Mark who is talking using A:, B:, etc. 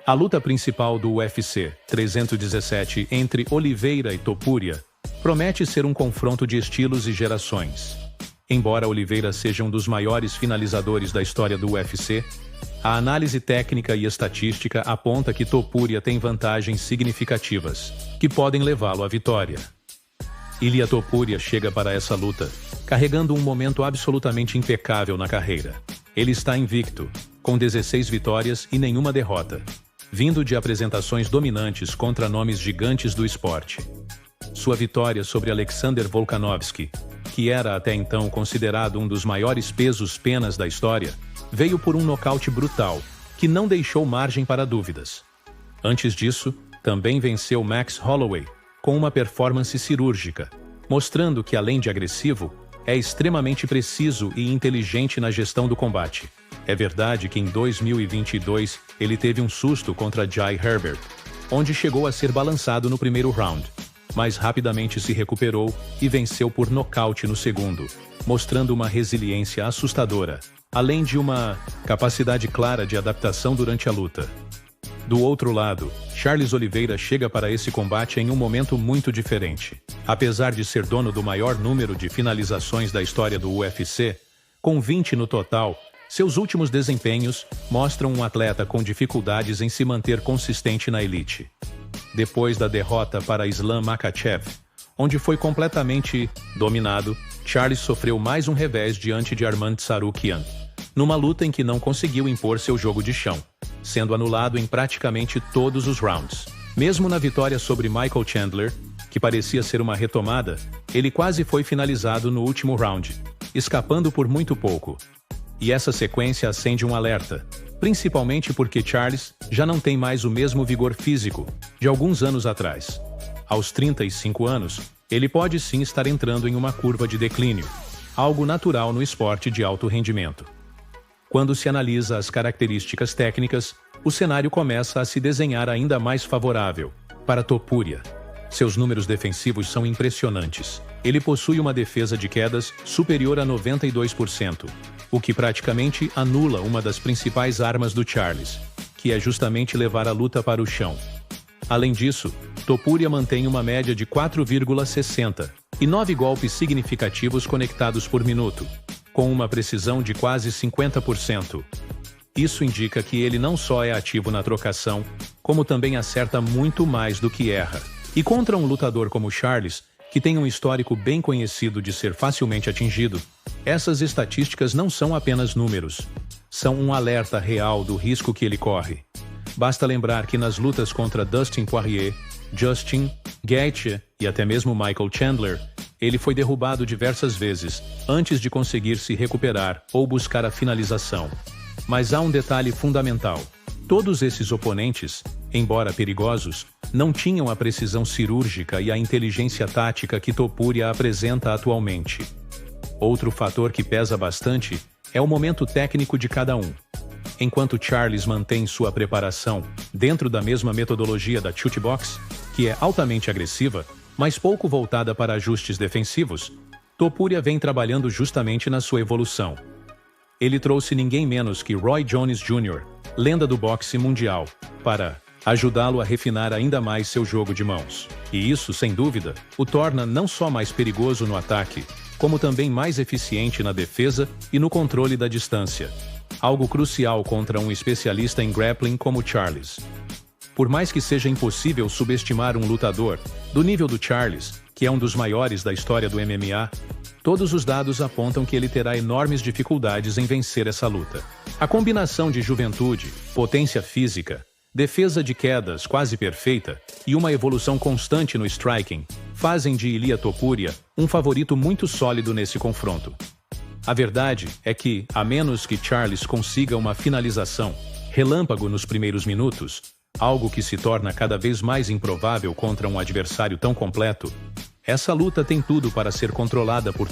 A: A luta principal do UFC 317 entre Oliveira e Topuria promete ser um confronto de estilos e gerações. Embora Oliveira seja um dos maiores finalizadores da história do UFC, a análise técnica e estatística aponta que Topuria tem vantagens significativas, que podem levá-lo à vitória. Ilia Topuria chega para essa luta, carregando um momento absolutamente impecável na carreira. Ele está invicto, com 16 vitórias e nenhuma derrota, vindo de apresentações dominantes contra nomes gigantes do esporte. Sua vitória sobre Alexander Volkanovski, que era até então considerado um dos maiores pesos-penas da história, veio por um nocaute brutal, que não deixou margem para dúvidas. Antes disso, também venceu Max Holloway, com uma performance cirúrgica, mostrando que, além de agressivo, é extremamente preciso e inteligente na gestão do combate. É verdade que em 2022 ele teve um susto contra Jai Herbert, onde chegou a ser balançado no primeiro round, mas rapidamente se recuperou e venceu por nocaute no segundo, mostrando uma resiliência assustadora, além de uma capacidade clara de adaptação durante a luta. Do outro lado, Charles Oliveira chega para esse combate em um momento muito diferente. Apesar de ser dono do maior número de finalizações da história do UFC, com 20 no total, seus últimos desempenhos mostram um atleta com dificuldades em se manter consistente na elite. Depois da derrota para Islam Makhachev, onde foi completamente dominado, Charles sofreu mais um revés diante de Arman Tsarukyan, numa luta em que não conseguiu impor seu jogo de chão, sendo anulado em praticamente todos os rounds. Mesmo na vitória sobre Michael Chandler, que parecia ser uma retomada, ele quase foi finalizado no último round, escapando por muito pouco. E essa sequência acende um alerta, principalmente porque Charles já não tem mais o mesmo vigor físico de alguns anos atrás. Aos 35 anos, ele pode sim estar entrando em uma curva de declínio, algo natural no esporte de alto rendimento. Quando se analisa as características técnicas, o cenário começa a se desenhar ainda mais favorável para Topuria. Seus números defensivos são impressionantes. Ele possui uma defesa de quedas superior a 92%, o que praticamente anula uma das principais armas do Charles, que é justamente levar a luta para o chão. Além disso, Topuria mantém uma média de 4,60 e 9 golpes significativos conectados por minuto, com uma precisão de quase 50%. Isso indica que ele não só é ativo na trocação, como também acerta muito mais do que erra. E contra um lutador como Charles, que tem um histórico bem conhecido de ser facilmente atingido, essas estatísticas não são apenas números, são um alerta real do risco que ele corre. Basta lembrar que nas lutas contra Dustin Poirier, Justin Gaethje e até mesmo Michael Chandler, ele foi derrubado diversas vezes antes de conseguir se recuperar ou buscar a finalização. Mas há um detalhe fundamental. Todos esses oponentes, embora perigosos, não tinham a precisão cirúrgica e a inteligência tática que Topuria apresenta atualmente. Outro fator que pesa bastante é o momento técnico de cada um. Enquanto Charles mantém sua preparação dentro da mesma metodologia da chute box, que é altamente agressiva, mas pouco voltada para ajustes defensivos, Topuria vem trabalhando justamente na sua evolução. Ele trouxe ninguém menos que Roy Jones Jr., lenda do boxe mundial, para ajudá-lo a refinar ainda mais seu jogo de mãos. E isso, sem dúvida, o torna não só mais perigoso no ataque, como também mais eficiente na defesa e no controle da distância. Algo crucial contra um especialista em grappling como Charles. Por mais que seja impossível subestimar um lutador do nível do Charles, que é um dos maiores da história do MMA, todos os dados apontam que ele terá enormes dificuldades em vencer essa luta. A combinação de juventude, potência física, defesa de quedas quase perfeita e uma evolução constante no striking fazem de Ilia Topuria um favorito muito sólido nesse confronto. A verdade é que, a menos que Charles consiga uma finalização relâmpago nos primeiros minutos, algo que se torna cada vez mais improvável contra um adversário tão completo, essa luta tem tudo para ser controlada por